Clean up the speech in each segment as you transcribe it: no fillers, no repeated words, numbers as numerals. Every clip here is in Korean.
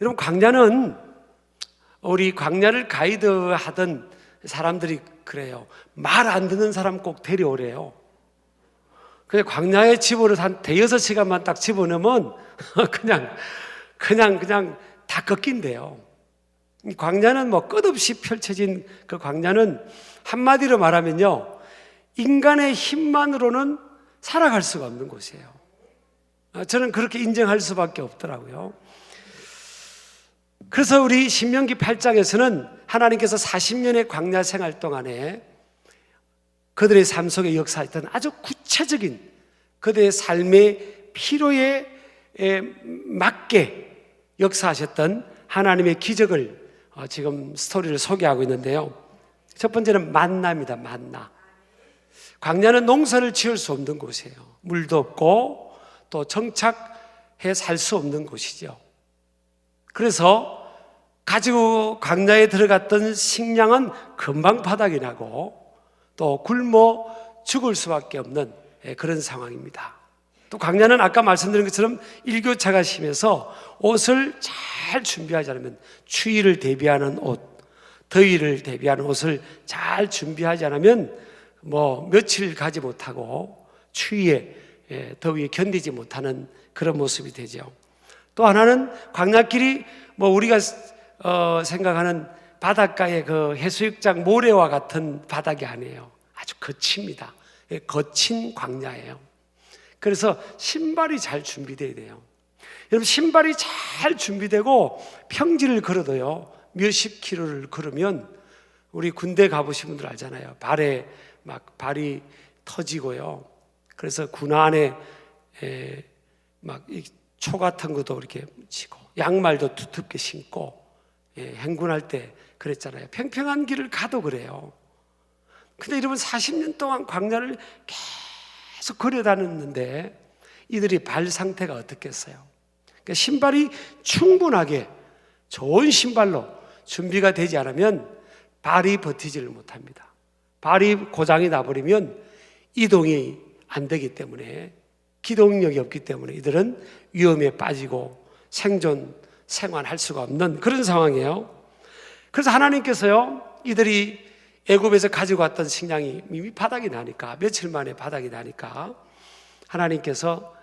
여러분, 광야는 우리 광야를 가이드하던 사람들이 그래요. 말 안 듣는 사람 꼭 데려오래요. 그냥 광야에 집어를 한 대여섯 시간만 딱 집어넣으면 그냥 다 꺾인대요. 광야는 뭐 끝없이 펼쳐진 그 광야는 한마디로 말하면요, 인간의 힘만으로는 살아갈 수가 없는 곳이에요. 저는 그렇게 인정할 수밖에 없더라고요. 그래서 우리 신명기 8장에서는 하나님께서 40년의 광야 생활 동안에 그들의 삶 속에 역사했던 아주 구체적인 그들의 삶의 필요에 맞게 역사하셨던 하나님의 기적을 지금 스토리를 소개하고 있는데요. 첫 번째는 만나입니다. 만나. 광야는 농사를 지을 수 없는 곳이에요. 물도 없고 또 정착해 살 수 없는 곳이죠. 그래서 가지고 광야에 들어갔던 식량은 금방 바닥이 나고 또 굶어 죽을 수밖에 없는 그런 상황입니다. 또 광야는 아까 말씀드린 것처럼 일교차가 심해서 옷을 잘 준비하지 않으면, 추위를 대비하는 옷, 더위를 대비하는 옷을 잘 준비하지 않으면 뭐 며칠 가지 못하고 추위에, 더위에 견디지 못하는 그런 모습이 되죠. 또 하나는 광야길이 뭐 우리가 생각하는 바닷가의 그 해수욕장 모래와 같은 바닥이 아니에요. 아주 거칩니다. 거친 광야예요. 그래서 신발이 잘 준비되어야 돼요. 여러분, 신발이 잘 준비되고 평지를 걸어도요, 몇십 킬로를 걸으면, 우리 군대 가보신 분들 알잖아요. 발에 막 발이 터지고요. 그래서 군 안에 막 초 같은 것도 이렇게 치고 양말도 두텁게 신고 행군할 때 그랬잖아요. 평평한 길을 가도 그래요. 근데 여러분, 40년 동안 광야를 계속 걸어다녔는데 이들이 발 상태가 어떻겠어요? 그러니까 신발이 충분하게 좋은 신발로 준비가 되지 않으면 발이 버티지를 못합니다. 발이 고장이 나버리면 이동이 안 되기 때문에, 기동력이 없기 때문에 이들은 위험에 빠지고 생활할 수가 없는 그런 상황이에요. 그래서 하나님께서요, 이들이 애굽에서 가지고 왔던 식량이 이미 바닥이 나니까, 며칠 만에 바닥이 나니까 하나님께서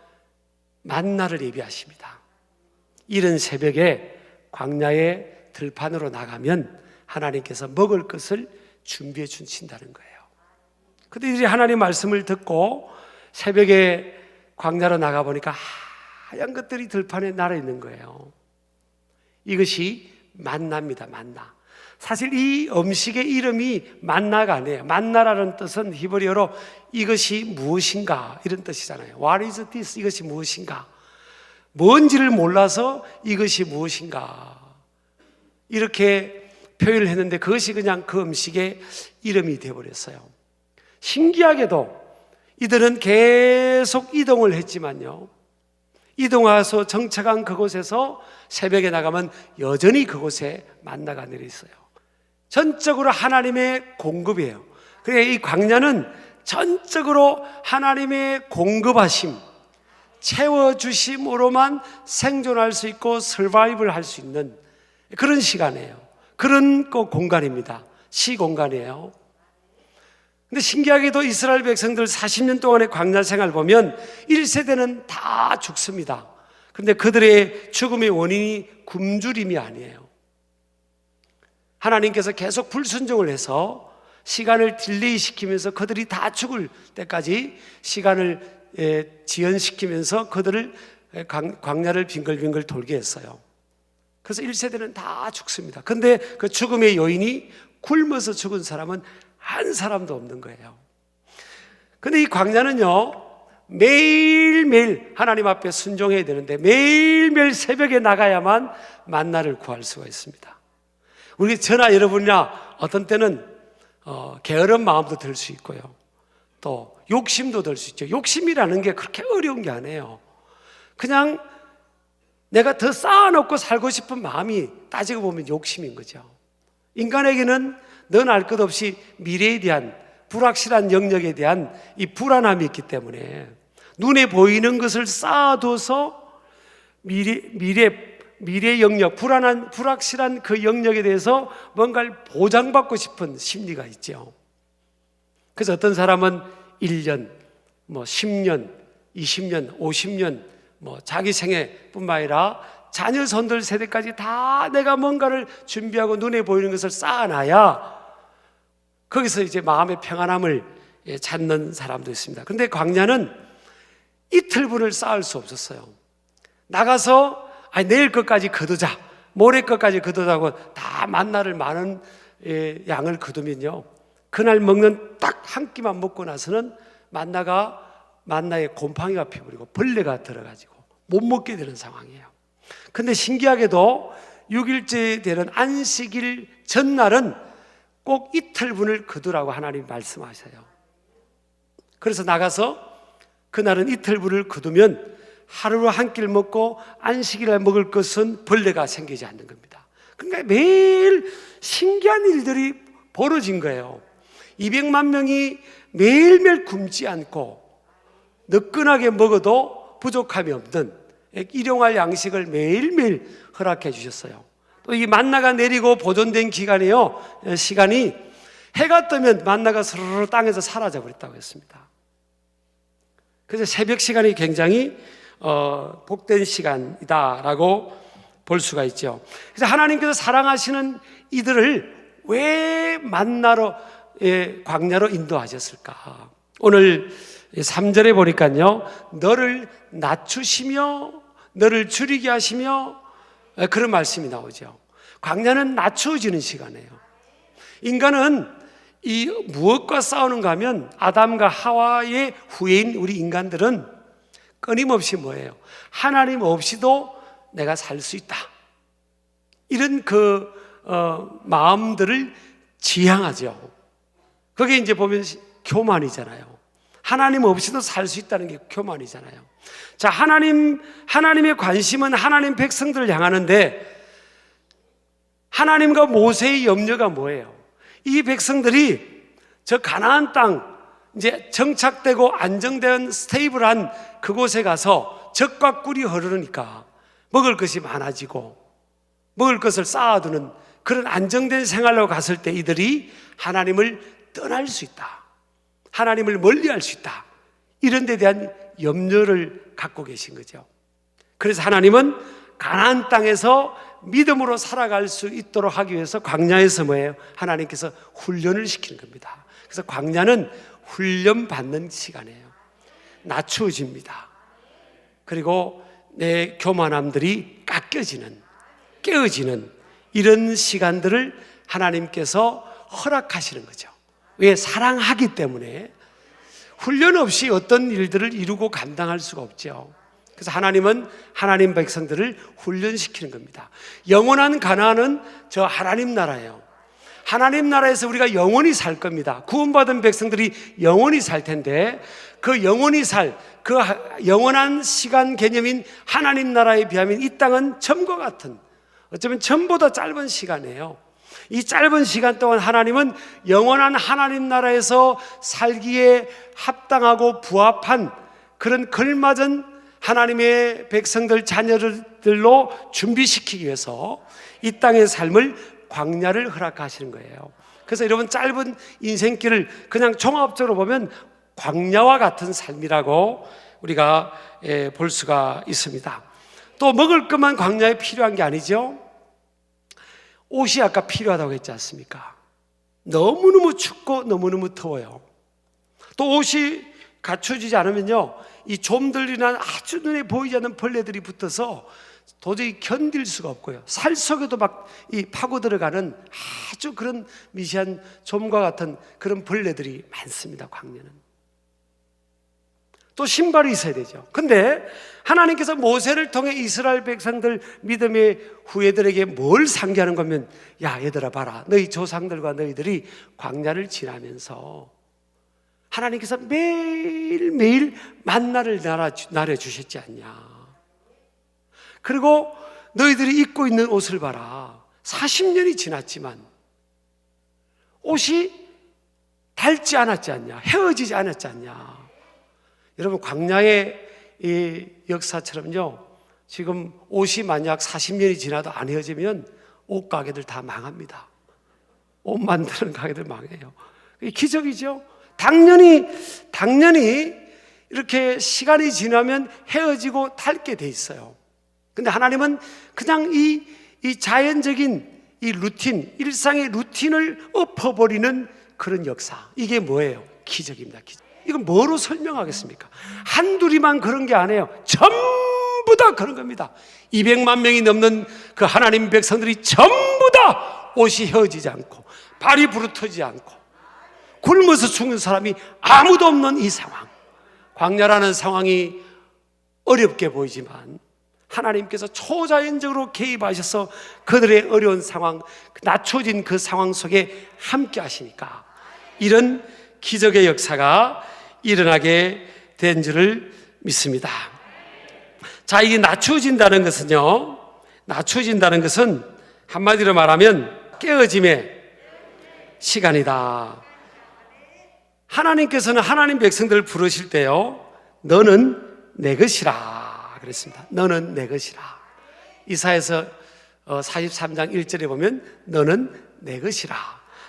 만나를 예비하십니다. 이른 새벽에 광야의 들판으로 나가면 하나님께서 먹을 것을 준비해 주신다는 거예요. 그런데 이들이 하나님 말씀을 듣고 새벽에 광야로 나가보니까 하얀 것들이 들판에 날아 있는 거예요. 이것이 만나입니다. 만나. 사실 이 음식의 이름이 만나가 아니에요. 만나라는 뜻은 히브리어로 이것이 무엇인가 이런 뜻이잖아요. What is this? 이것이 무엇인가? 뭔지를 몰라서 이것이 무엇인가 이렇게 표현을 했는데, 그것이 그냥 그 음식의 이름이 되어버렸어요. 신기하게도 이들은 계속 이동을 했지만요, 이동해서 정착한 그곳에서 새벽에 나가면 여전히 그곳에 만나가 내려있어요. 전적으로 하나님의 공급이에요. 그래서 이 광야는 전적으로 하나님의 공급하심, 채워주심으로만 생존할 수 있고 서바이벌 할 수 있는 그런 시간이에요. 그런 공간입니다. 시공간이에요. 근데 신기하게도 이스라엘 백성들 40년 동안의 광야 생활 보면 1세대는 다 죽습니다. 그런데 그들의 죽음의 원인이 굶주림이 아니에요. 하나님께서 계속 불순종을 해서 시간을 딜레이 시키면서 그들이 다 죽을 때까지 시간을 지연시키면서 그들을 광야를 빙글빙글 돌게 했어요. 그래서 1세대는 다 죽습니다. 그런데 그 죽음의 요인이 굶어서 죽은 사람은 한 사람도 없는 거예요. 그런데 이 광야는요, 매일매일 하나님 앞에 순종해야 되는데 매일매일 새벽에 나가야만 만나를 구할 수가 있습니다. 우리 저나 여러분이나 어떤 때는 게으른 마음도 들 수 있고요, 또 욕심도 들 수 있죠. 욕심이라는 게 그렇게 어려운 게 아니에요. 그냥 내가 더 쌓아놓고 살고 싶은 마음이 따지고 보면 욕심인 거죠. 인간에게는 넌 알 것 없이 미래에 대한 불확실한 영역에 대한 이 불안함이 있기 때문에 눈에 보이는 것을 쌓아둬서 미래 미래 영역, 불확실한 그 영역에 대해서 뭔가를 보장받고 싶은 심리가 있죠. 그래서 어떤 사람은 1년, 10년, 20년, 50년, 자기 생애뿐만 아니라 자녀 손들 세대까지 다 내가 뭔가를 준비하고 눈에 보이는 것을 쌓아놔야 거기서 이제 마음의 평안함을 찾는 사람도 있습니다. 그런데 광야는 이틀분을 쌓을 수 없었어요. 나가서 내일 것까지 거두자, 모레 것까지 거두자고 다 만나를 많은 양을 거두면요, 그날 먹는 딱 한 끼만 먹고 나서는 만나에 곰팡이가 피어버리고 벌레가 들어가지고 못 먹게 되는 상황이에요. 근데 신기하게도 6일째 되는 안식일 전날은 꼭 이틀분을 거두라고 하나님 말씀하셔요. 그래서 나가서 그날은 이틀분을 거두면 하루로 한 끼를 먹고 안식일에 먹을 것은 벌레가 생기지 않는 겁니다. 그러니까 매일 신기한 일들이 벌어진 거예요. 200만 명이 매일매일 굶지 않고 너끈하게 먹어도 부족함이 없는 일용할 양식을 매일매일 허락해 주셨어요. 또 이 만나가 내리고 보존된 시간이 해가 뜨면 만나가 스르르 땅에서 사라져 버렸다고 했습니다. 그래서 새벽 시간이 굉장히 복된 시간이다라고 볼 수가 있죠. 그래서 하나님께서 사랑하시는 이들을 왜 광야로 인도하셨을까? 오늘 3절에 보니까요, 너를 낮추시며 너를 줄이게 하시며, 그런 말씀이 나오죠. 광야는 낮추어지는 시간이에요. 인간은 이 무엇과 싸우는가 하면 아담과 하와의 후예인 우리 인간들은 끊임없이 뭐예요? 하나님 없이도 내가 살 수 있다, 이런 마음들을 지향하죠. 그게 이제 보면 교만이잖아요. 하나님 없이도 살 수 있다는 게 교만이잖아요. 자, 하나님의 관심은 하나님 백성들을 향하는데, 하나님과 모세의 염려가 뭐예요? 이 백성들이 저 가나안 땅, 이제 정착되고 안정된 스테이블한 그곳에 가서 젖과 꿀이 흐르니까 먹을 것이 많아지고 먹을 것을 쌓아두는 그런 안정된 생활로 갔을 때 이들이 하나님을 떠날 수 있다, 하나님을 멀리할 수 있다, 이런 데 대한 염려를 갖고 계신 거죠. 그래서 하나님은 가나안 땅에서 믿음으로 살아갈 수 있도록 하기 위해서 광야에서 뭐예요? 하나님께서 훈련을 시키는 겁니다. 그래서 광야는 훈련받는 시간이에요. 낮추어집니다. 그리고 내 교만함들이 깎여지는, 깨어지는 이런 시간들을 하나님께서 허락하시는 거죠. 왜? 사랑하기 때문에. 훈련 없이 어떤 일들을 이루고 감당할 수가 없죠. 그래서 하나님은 하나님 백성들을 훈련시키는 겁니다. 영원한 가나안은 저 하나님 나라예요. 하나님 나라에서 우리가 영원히 살 겁니다. 구원받은 백성들이 영원히 살 텐데, 그 영원한 시간 개념인 하나님 나라에 비하면 이 땅은 점과 같은, 어쩌면 점보다 짧은 시간이에요. 이 짧은 시간 동안 하나님은 영원한 하나님 나라에서 살기에 합당하고 부합한 그런 걸맞은 하나님의 백성들, 자녀들로 준비시키기 위해서 이 땅의 삶을, 광야를 허락하시는 거예요. 그래서 여러분, 짧은 인생길을 그냥 종합적으로 보면 광야와 같은 삶이라고 우리가 볼 수가 있습니다. 또 먹을 것만 광야에 필요한 게 아니죠. 옷이 아까 필요하다고 했지 않습니까? 너무너무 춥고 너무너무 더워요. 또 옷이 갖춰지지 않으면요, 이 좀들이나 아주 눈에 보이지 않는 벌레들이 붙어서 도저히 견딜 수가 없고요. 살 속에도 막 이 파고 들어가는 아주 그런 미세한 좀과 같은 그런 벌레들이 많습니다, 광야는. 또 신발이 있어야 되죠. 근데 하나님께서 모세를 통해 이스라엘 백성들, 믿음의 후예들에게 뭘 상기하는 거면, 야, 얘들아 봐라, 너희 조상들과 너희들이 광야를 지나면서 하나님께서 매일매일 만나를 나눠주셨지 않냐. 그리고 너희들이 입고 있는 옷을 봐라, 40년이 지났지만 옷이 닳지 않았지 않냐, 헤어지지 않았지 않냐. 여러분, 광야의 이 역사처럼요, 지금 옷이 만약 40년이 지나도 안 헤어지면 옷 가게들 다 망합니다. 옷 만드는 가게들 망해요. 이게 기적이죠. 당연히 이렇게 시간이 지나면 헤어지고 닳게 돼 있어요. 근데 하나님은 그냥 이 자연적인 이 루틴, 일상의 루틴을 엎어버리는 그런 역사. 이게 뭐예요? 기적입니다. 기적. 이건 뭐로 설명하겠습니까? 한둘이만 그런 게 아니에요. 전부 다 그런 겁니다. 200만 명이 넘는 그 하나님 백성들이 전부 다 옷이 헤어지지 않고 발이 부르터지지 않고 굶어서 죽는 사람이 아무도 없는 이 상황. 광야라는 상황이 어렵게 보이지만 하나님께서 초자연적으로 개입하셔서 그들의 어려운 상황, 낮춰진 그 상황 속에 함께 하시니까 이런 기적의 역사가 일어나게 된 줄을 믿습니다. 자, 이게 낮춰진다는 것은요, 낮춰진다는 것은 한마디로 말하면 깨어짐의 시간이다. 하나님께서는 하나님 백성들을 부르실 때요, 너는 내 것이라 그랬습니다. 너는 내 것이라. 이사야서 43장 1절에 보면 너는 내 것이라.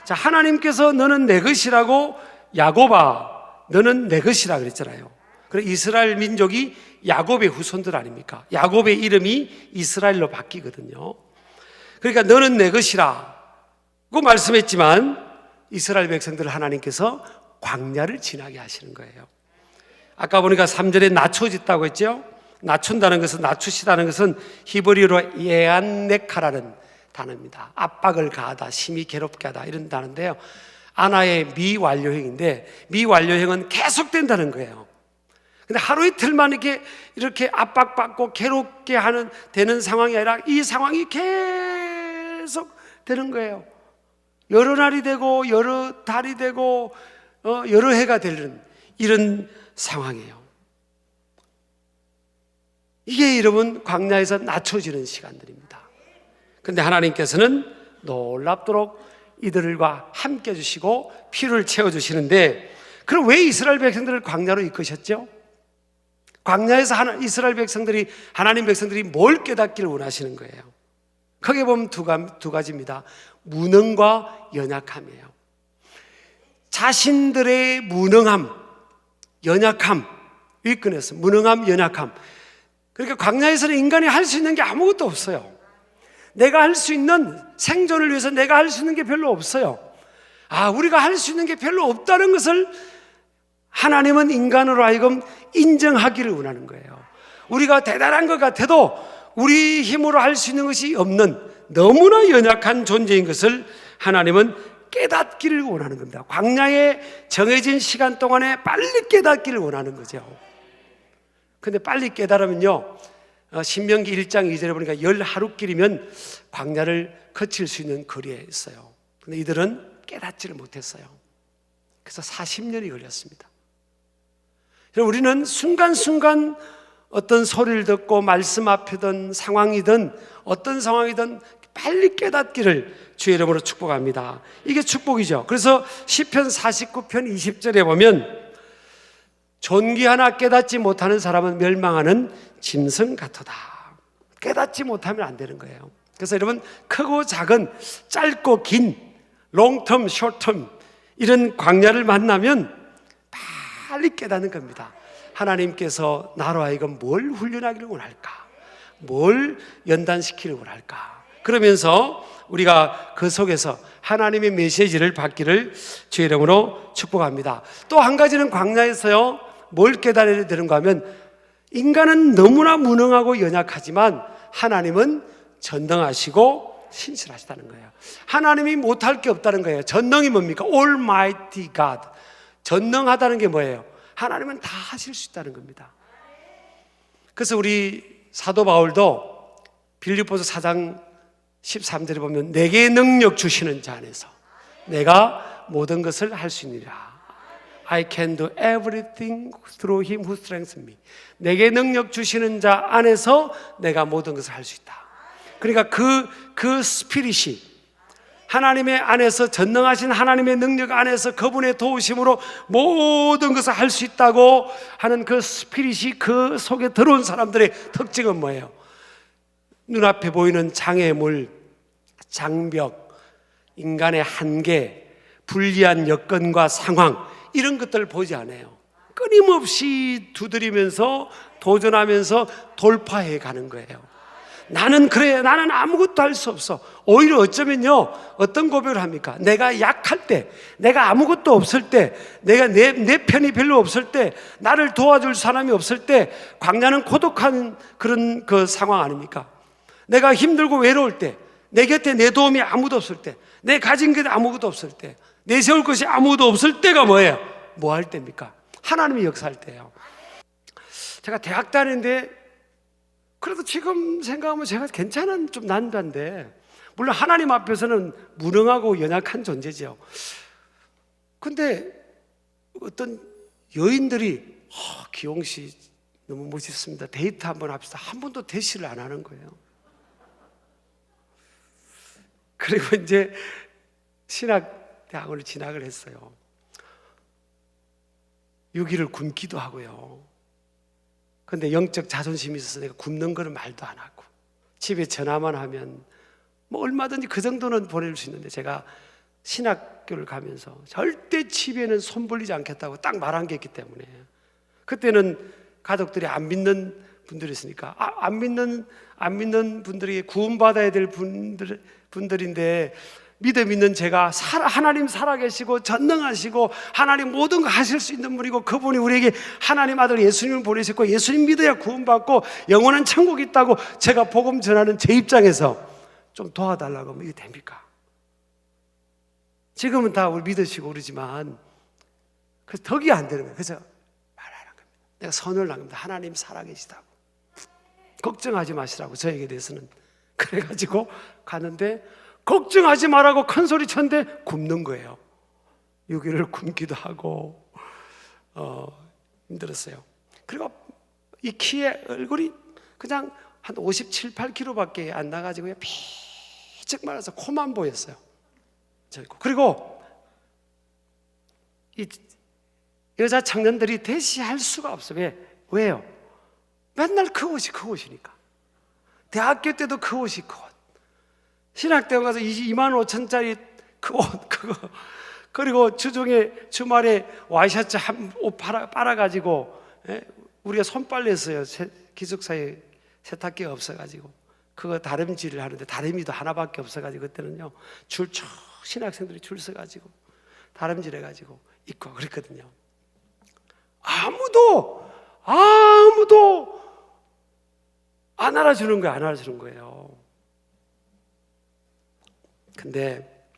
자, 하나님께서 너는 내 것이라고 야곱아 너는 내 것이라 그랬잖아요. 그래서 이스라엘 민족이 야곱의 후손들 아닙니까? 야곱의 이름이 이스라엘로 바뀌거든요. 그러니까 너는 내 것이라고 말씀했지만 이스라엘 백성들을 하나님께서 광야를 지나게 하시는 거예요. 아까 보니까 3절에 낮춰졌다고 했죠. 낮춘다는 것은, 낮추시다는 것은 히브리어로 예안네카라는 단어입니다. 압박을 가하다, 심히 괴롭게 하다 이런 단어인데요, 아나의 미완료형인데 미완료형은 계속된다는 거예요. 근데 하루 이틀만 이렇게 압박받고 괴롭게 되는 상황이 아니라 이 상황이 계속 되는 거예요. 여러 날이 되고 여러 달이 되고 여러 해가 되는 이런 상황이에요. 이게 여러분 광야에서 낮춰지는 시간들입니다. 그런데 하나님께서는 놀랍도록 이들과 함께 해주시고 피를 채워주시는데, 그럼 왜 이스라엘 백성들을 광야로 이끄셨죠? 광야에서 이스라엘 백성들이, 하나님 백성들이 뭘 깨닫기를 원하시는 거예요? 크게 보면 두 가지입니다. 무능과 연약함이에요. 자신들의 무능함, 연약함, 위크네스, 무능함, 연약함. 그러니까 광야에서는 인간이 할 수 있는 게 아무것도 없어요. 내가 할 수 있는, 생존을 위해서 내가 할 수 있는 게 별로 없어요. 우리가 할 수 있는 게 별로 없다는 것을 하나님은 인간으로 하여금 인정하기를 원하는 거예요. 우리가 대단한 것 같아도 우리 힘으로 할 수 있는 것이 없는 너무나 연약한 존재인 것을 하나님은 깨닫기를 원하는 겁니다. 광야에 정해진 시간 동안에 빨리 깨닫기를 원하는 거죠. 근데 빨리 깨달으면요, 신명기 1장 2절에 보니까 10하루길이면 광야를 거칠 수 있는 거리에 있어요. 근데 이들은 깨닫지를 못했어요. 그래서 40년이 걸렸습니다. 우리는 순간순간 어떤 소리를 듣고 말씀 앞이든 상황이든 어떤 상황이든 빨리 깨닫기를 주의 이름으로 축복합니다. 이게 축복이죠. 그래서 시편 49편 20절에 보면 존귀 하나 깨닫지 못하는 사람은 멸망하는 짐승 같도다. 깨닫지 못하면 안 되는 거예요. 그래서 여러분, 크고 작은, 짧고 긴, 롱텀, 숏텀 이런 광야를 만나면 빨리 깨닫는 겁니다. 하나님께서 나로 하여금 뭘 훈련하기를 원할까? 뭘 연단시키기를 원할까? 그러면서 우리가 그 속에서 하나님의 메시지를 받기를 주의 이름으로 축복합니다. 또 한 가지는 광야에서요, 뭘 깨달아야 되는가 하면 인간은 너무나 무능하고 연약하지만 하나님은 전능하시고 신실하시다는 거예요. 하나님이 못할 게 없다는 거예요. 전능이 뭡니까? Almighty God. 전능하다는 게 뭐예요? 하나님은 다 하실 수 있다는 겁니다. 그래서 우리 사도 바울도 빌립보서 4장 13절에 보면 내게 능력 주시는 자 안에서 내가 모든 것을 할 수 있느니라. I can do everything through him who strengthens me. 내게 능력 주시는 자 안에서 내가 모든 것을 할 수 있다. 그러니까 그 스피릿이 하나님의 안에서, 전능하신 하나님의 능력 안에서 그분의 도우심으로 모든 것을 할 수 있다고 하는 그 스피릿이 그 속에 들어온 사람들의 특징은 뭐예요? 눈앞에 보이는 장애물, 장벽, 인간의 한계, 불리한 여건과 상황, 이런 것들을 보지 않아요. 끊임없이 두드리면서 도전하면서 돌파해 가는 거예요. 나는 그래, 나는 아무것도 할 수 없어. 오히려 어쩌면요, 어떤 고백을 합니까? 내가 약할 때, 내가 아무것도 없을 때, 내가 내 편이 별로 없을 때, 나를 도와줄 사람이 없을 때, 광야는 고독한 그런 그 상황 아닙니까? 내가 힘들고 외로울 때, 내 곁에 내 도움이 아무도 없을 때, 내 가진 게 아무것도 없을 때, 내세울 것이 아무도 없을 때가 뭐예요? 뭐 할 때입니까? 하나님이 역사할 때예요. 제가 대학 다니는데 그래도 지금 생각하면 제가 괜찮은 좀 난자인데, 물론 하나님 앞에서는 무능하고 연약한 존재죠. 근데 어떤 여인들이 기용 씨 너무 멋있습니다, 데이트 한번 합시다. 한 번도 대시를 안 하는 거예요. 그리고 이제 신학대학원을 진학을 했어요. 6일을 굶기도 하고요. 근데 영적 자존심이 있어서 내가 굶는 거는 말도 안 하고, 집에 전화만 하면 뭐 얼마든지 그 정도는 보내줄 수 있는데, 제가 신학교를 가면서 절대 집에는 손 벌리지 않겠다고 딱 말한 게 있기 때문에, 그때는 가족들이 안 믿는 분들이 있으니까 안 믿는 분들이 구원받아야 될 분들인데, 믿음 있는 제가 하나님 살아계시고 전능하시고 하나님 모든 거 하실 수 있는 분이고, 그분이 우리에게 하나님 아들 예수님을 보내셨고, 예수님 믿어야 구원받고 영원한 천국이 있다고 제가 복음 전하는 제 입장에서 좀 도와달라고 하면 이게 됩니까? 지금은 다 우리 믿으시고 그러지만 그 덕이 안 되는 거예요. 그래서 말하는 겁니다. 내가 선을 한 겁니다. 하나님 살아계시다고, 걱정하지 마시라고, 저에게 대해서는. 그래가지고 가는데 걱정하지 말라고 큰 소리 쳤는데 굶는 거예요. 6일을 굶기도 하고 힘들었어요. 그리고 이 키에 얼굴이 그냥 한 57, 8kg밖에 안 나가지고 피쩍 말라서 코만 보였어요. 그리고 이 여자 청년들이 대시할 수가 없어요. 왜요? 맨날 그 옷이니까. 대학교 때도 그 옷이 그 옷. 신학대원 가서 25,000원짜리 그 옷, 그거. 그리고 주말에 와이셔츠 한 옷 빨아가지고, 우리가 손빨래했어요. 기숙사에 세탁기가 없어가지고. 그거 다림질을 하는데 다리미도 하나밖에 없어가지고, 그때는요, 신학생들이 줄 서가지고 다림질 해가지고 입고 그랬거든요. 아무도 안 알아주는 거예요. 근데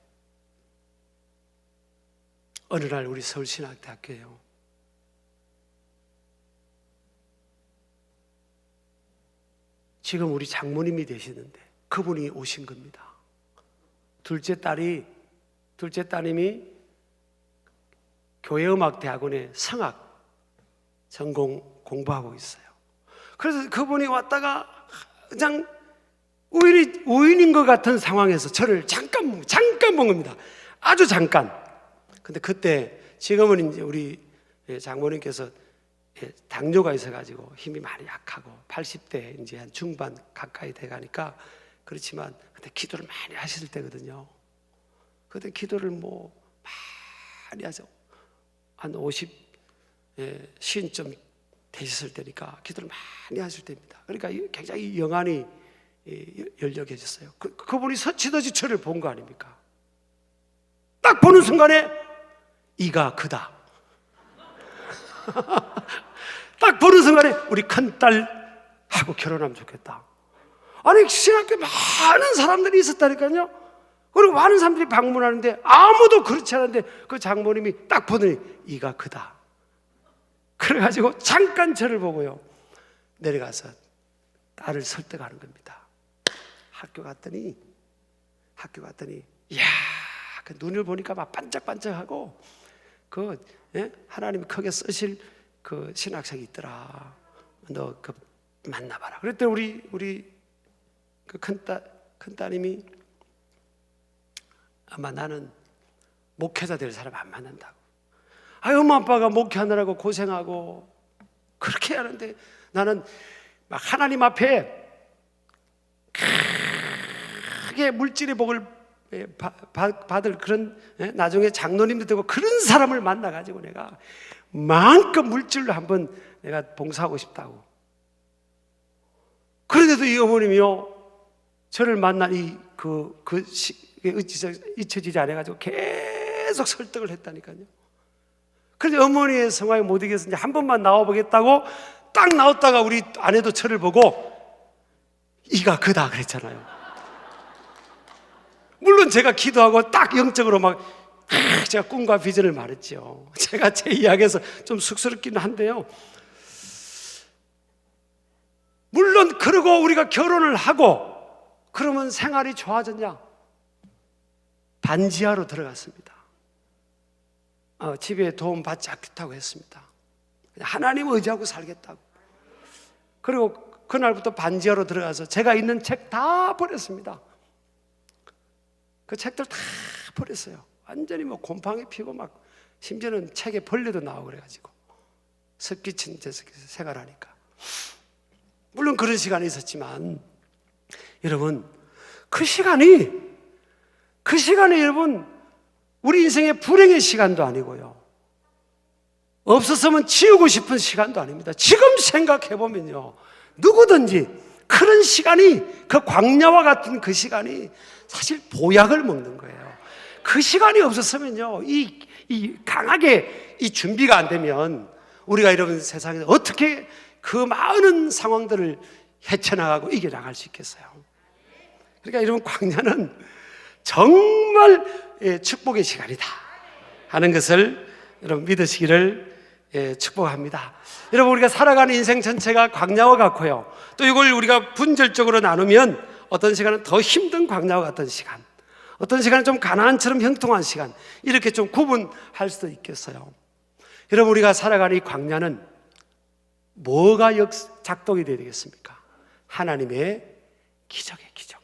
어느 날 우리 서울신학대학교에요, 지금 우리 장모님이 되시는데 그분이 오신 겁니다. 둘째 따님이 교회음악대학원에 성악 전공 공부하고 있어요. 그래서 그분이 왔다가 그냥 우연인 것 같은 상황에서 저를 잠깐 본 겁니다. 아주 잠깐. 근데 그때, 지금은 이제 우리 장모님께서 당뇨가 있어가지고 힘이 많이 약하고 80대 이제 한 중반 가까이 돼가니까 그렇지만, 그때 기도를 많이 하실 때거든요. 그때 기도를 많이 하죠. 한 50, 50쯤 되셨을 때니까 기도를 많이 하실 때입니다. 그러니까 굉장히 영안이 열려계셨어요. 그분이 서치듯이 저를 본 거 아닙니까? 딱 보는 순간에 이가 그다. 딱 보는 순간에 우리 큰딸하고 결혼하면 좋겠다. 아니, 신학교에 많은 사람들이 있었다니까요. 그리고 많은 사람들이 방문하는데 아무도 그렇지 않은데 그 장모님이 딱 보더니 이가 그다. 그래가지고 잠깐 저를 보고요, 내려가서 딸을 설득하는 겁니다. 학교 갔더니 이야, 그 눈을 보니까 막 반짝반짝하고, 하나님이 크게 쓰실 그 신학생이 있더라. 너 그 만나봐라. 그랬더니 우리 그 큰따님이 아마 나는 목회자 될 사람 안 만난다고. 엄마 아빠가 목회하느라고 고생하고 그렇게 하는데 나는 막 하나님 앞에 크게 물질의 복을 받을 그런, 나중에 장로님도 되고 그런 사람을 만나가지고 내가 마음껏 물질로 한번 내가 봉사하고 싶다고. 그런데도 이 어머님이요, 저를 만난 잊혀지지 않아가지고 계속 설득을 했다니까요. 그런데 어머니의 성화에 못 이겨서 이제 한 번만 나와보겠다고 딱 나왔다가 우리 아내도 저를 보고 이가 그다 그랬잖아요. 물론 제가 기도하고 딱 영적으로 막 제가 꿈과 비전을 말했죠. 제가 제 이야기에서 좀 쑥스럽기는 한데요, 물론 그러고 우리가 결혼을 하고 그러면 생활이 좋아졌냐? 반지하로 들어갔습니다. 집에 도움 받지 않겠다고 했습니다. 하나님 의지하고 살겠다고. 그리고 그날부터 반지하로 들어가서 제가 있는 책 다 버렸습니다. 그 책들 다 버렸어요. 완전히 뭐 곰팡이 피고 막, 심지어는 책에 벌레도 나오고 그래가지고 습기친 데서 생활하니까. 물론 그런 시간이 있었지만 여러분, 그 시간이 여러분 우리 인생의 불행의 시간도 아니고요, 없었으면 지우고 싶은 시간도 아닙니다. 지금 생각해보면요, 누구든지 그런 시간이, 그 광야와 같은 그 시간이 사실 보약을 먹는 거예요. 그 시간이 없었으면요, 이 강하게 이 준비가 안 되면 우리가 여러분 세상에서 어떻게 그 많은 상황들을 헤쳐나가고 이겨나갈 수 있겠어요? 그러니까 여러분, 광야는 정말 축복의 시간이다 하는 것을 여러분 믿으시기를 축복합니다. 여러분, 우리가 살아가는 인생 전체가 광야와 같고요, 또 이걸 우리가 분절적으로 나누면 어떤 시간은 더 힘든 광야와 같은 시간, 어떤 시간은 좀 가나안처럼 형통한 시간, 이렇게 좀 구분할 수도 있겠어요. 여러분, 우리가 살아가는 이 광야는 뭐가 작동이 되어야 되겠습니까? 하나님의 기적의 기적.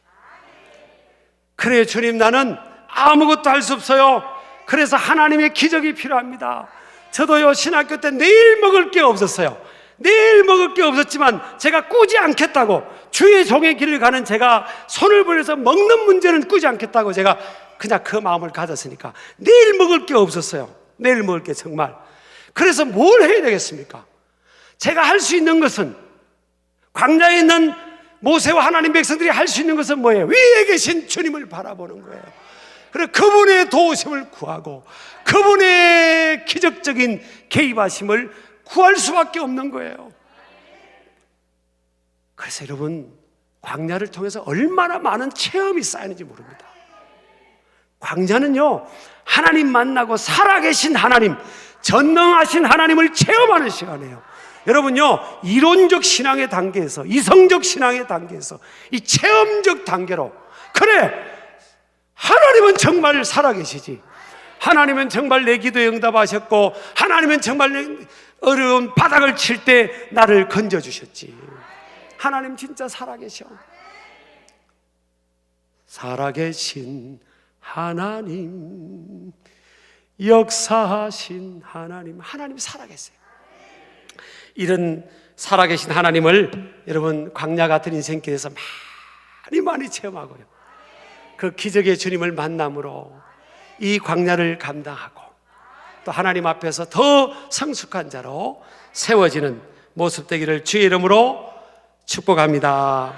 그래요, 주님, 나는 아무것도 할 수 없어요. 그래서 하나님의 기적이 필요합니다. 저도요, 신학교 때 내일 먹을 게 없었어요. 내일 먹을 게 없었지만 제가 꾸지 않겠다고, 주의 종의 길을 가는 제가 손을 벌려서 먹는 문제는 꾸지 않겠다고 제가 그냥 그 마음을 가졌으니까 내일 먹을 게 없었어요. 내일 먹을 게 정말. 그래서 뭘 해야 되겠습니까? 제가 할 수 있는 것은, 광야에 있는 모세와 하나님 백성들이 할 수 있는 것은 뭐예요? 위에 계신 주님을 바라보는 거예요. 그리고 그분의 도우심을 구하고 그분의 기적적인 개입하심을 구할 수밖에 없는 거예요. 그래서 여러분, 광야를 통해서 얼마나 많은 체험이 쌓이는지 모릅니다. 광야는요, 하나님 만나고 살아계신 하나님, 전능하신 하나님을 체험하는 시간이에요. 여러분요, 이론적 신앙의 단계에서, 이성적 신앙의 단계에서 이 체험적 단계로, 그래, 하나님은 정말 살아계시지, 하나님은 정말 내 기도에 응답하셨고, 하나님은 정말 어려운 바닥을 칠 때 나를 건져주셨지. 하나님 진짜 살아계셔. 살아계신 하나님, 역사하신 하나님, 하나님 살아계세요. 이런 살아계신 하나님을 여러분, 광야 같은 인생길에서 많이 체험하고요, 그 기적의 주님을 만남으로 이 광야를 감당하고 또 하나님 앞에서 더 성숙한 자로 세워지는 모습 되기를 주의 이름으로 축복합니다.